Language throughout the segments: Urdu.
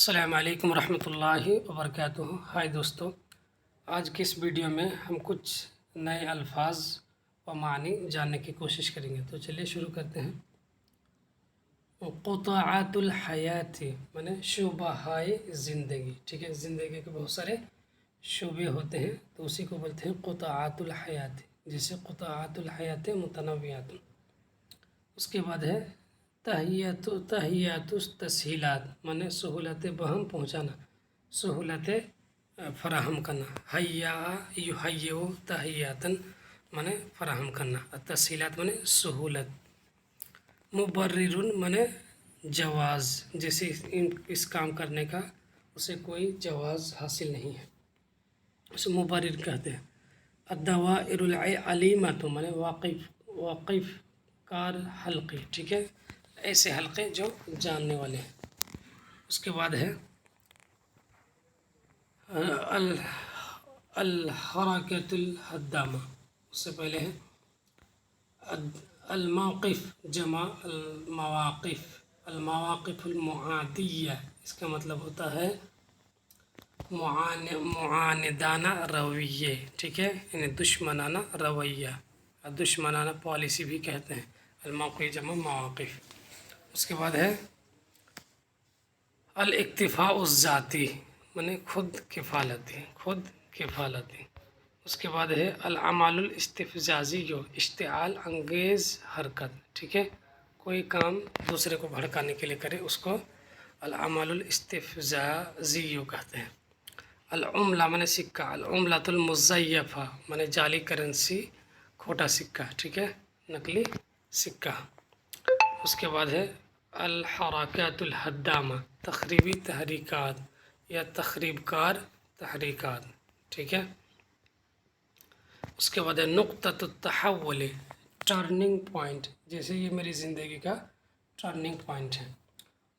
السلام علیکم ورحمۃ اللہ وبرکاتہ۔ ہائے دوستو، آج کی اس ویڈیو میں ہم کچھ نئے الفاظ و معنی جاننے کی کوشش کریں گے، تو چلیے شروع کرتے ہیں۔ قطاعات الحیات مانے شعبہ ہائے زندگی، ٹھیک ہے، زندگی کے بہت سارے شعبے ہوتے ہیں تو اسی کو بولتے ہیں قطاعات الحیات، جیسے قطاعات الحیات متنوعات۔ اس کے بعد ہے تحیات تسہیلات مانے سہولت بہم پہنچانا، سہولت فراہم کرنا۔ حیا یحیو تحیاتن مانے فراہم کرنا، تسہیلات مانے سہولت۔ مبرر مانے جواز، جیسے اس کام کرنے کا اسے کوئی جواز حاصل نہیں ہے، اسے مبرر کہتے ہیں۔ الدوائر العلیمۃ مانے واقف کار حلقے، ٹھیک ہے، ایسے حلقے جو جاننے والے ہیں۔ اس کے بعد ہے الحرکۃ الہدامہ، اس سے پہلے ہے الموقف جمع المواقف، المواقف المعادیہ، اس کا مطلب ہوتا ہے معاندانہ رویے، ٹھیک ہے، یعنی دشمنانہ رویہ، دشمنانہ پالیسی بھی کہتے ہیں، الموقف جمع مواقف۔ اس کے بعد ہے الاکتفاء الذاتی مانے خود کفالتی، خود کفالتی۔ اس کے بعد ہے العمل الاستفزازی، جو اشتعال انگیز حرکت، ٹھیک ہے، کوئی کام دوسرے کو بھڑکانے کے لیے کرے اس کو العمل الاستفزازی کہتے ہیں۔ العملہ مانے سکہ، العملۃ المزیفہ مانے جعلی کرنسی، کھوٹا سکہ، ٹھیک ہے، نقلی سکہ۔ اس کے بعد ہے الحرکات الہدامہ، تخریبی تحریکات یا تخریب کار تحریکات، ٹھیک ہے۔ اس کے بعد ہے نقطۃ التحول، ٹرننگ پوائنٹ، جیسے یہ میری زندگی کا ٹرننگ پوائنٹ ہے۔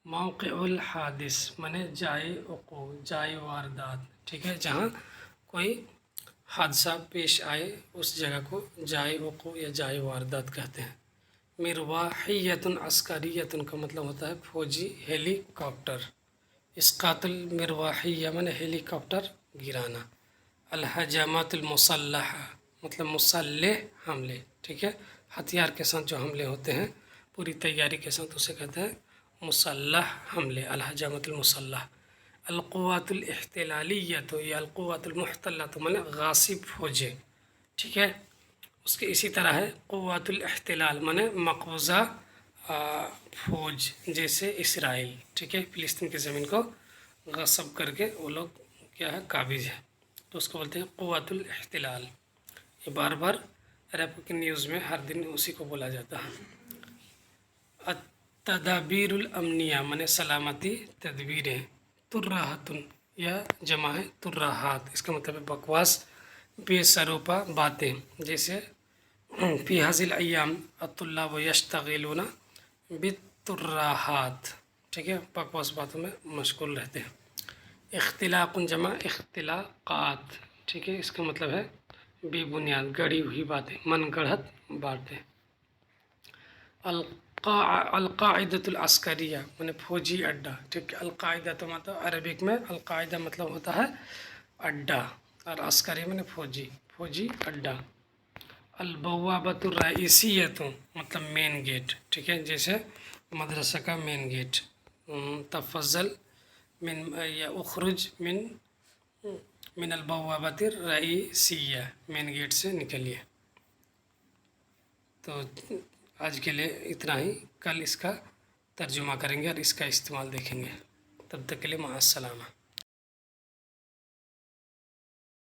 موقع الحادث مانے جائے وقوع، جائے واردات، ٹھیک ہے، جہاں کوئی حادثہ پیش آئے اس جگہ کو جائے وقوع یا جائے واردات کہتے ہیں۔ مروحیۃ عسکریۃ کا مطلب ہوتا ہے فوجی ہیلی کاپٹر۔ اسقاط المروحیہ مانے ہیلی کاپٹر گرانا۔ الہجمات المسلحہ مطلب مسلح حملے، ٹھیک ہے، ہتھیار کے ساتھ جو حملے ہوتے ہیں پوری تیاری کے ساتھ اسے کہتے ہیں مسلح حملے، الہجمات المسلحہ۔ القوات الاحتلالیۃ یا القوات المحتلۃ مانے غاصب فوجیں، ٹھیک ہے۔ اس کے اسی طرح ہے قوات الاحتلال مانے مقبوضہ فوج، جیسے اسرائیل، ٹھیک ہے، فلسطین کی زمین کو غصب کر کے وہ لوگ کیا ہے قابض ہے، تو اس کو بولتے ہیں قوات الاحتلال۔ یہ بار بار ریپ کی نیوز میں ہر دن اسی کو بولا جاتا ہے۔ التدابیر الامنیہ مانے سلامتی تدبیریں۔ ترہات یا جمع ہے ترہات، اس کا مطلب ہے بکواس بے سروپا باتیں، جیسے فی ہذه الایام الطلاب یشتغلون بالترہات، ٹھیک ہے، بکواس باتوں میں مشغول رہتے ہیں۔ اختلاق جمع اختلاقات، ٹھیک ہے، اس کا مطلب ہے بے بنیاد گڑی ہوئی باتیں، من گڑھت باتیں۔ القاعدۃ العسکریہ مانے فوجی اڈا، ٹھیک ہے، القاعدہ تو مطلب عربک میں القاعدہ مطلب ہوتا ہے اڈا، اور عسکری مانے فوجی، فوجی اڈا۔ البوابۃ الرئیسیۃ مطلب مین گیٹ، ٹھیک ہے، جیسے مدرسہ کا مین گیٹ۔ تفضل من یا اخرج من البوابۃ الرئیسیہ، مین گیٹ سے نکلیے۔ تو آج کے لیے اتنا ہی، کل اس کا ترجمہ کریں گے اور اس کا استعمال دیکھیں گے، تب تک کے لیے مع السلامہ۔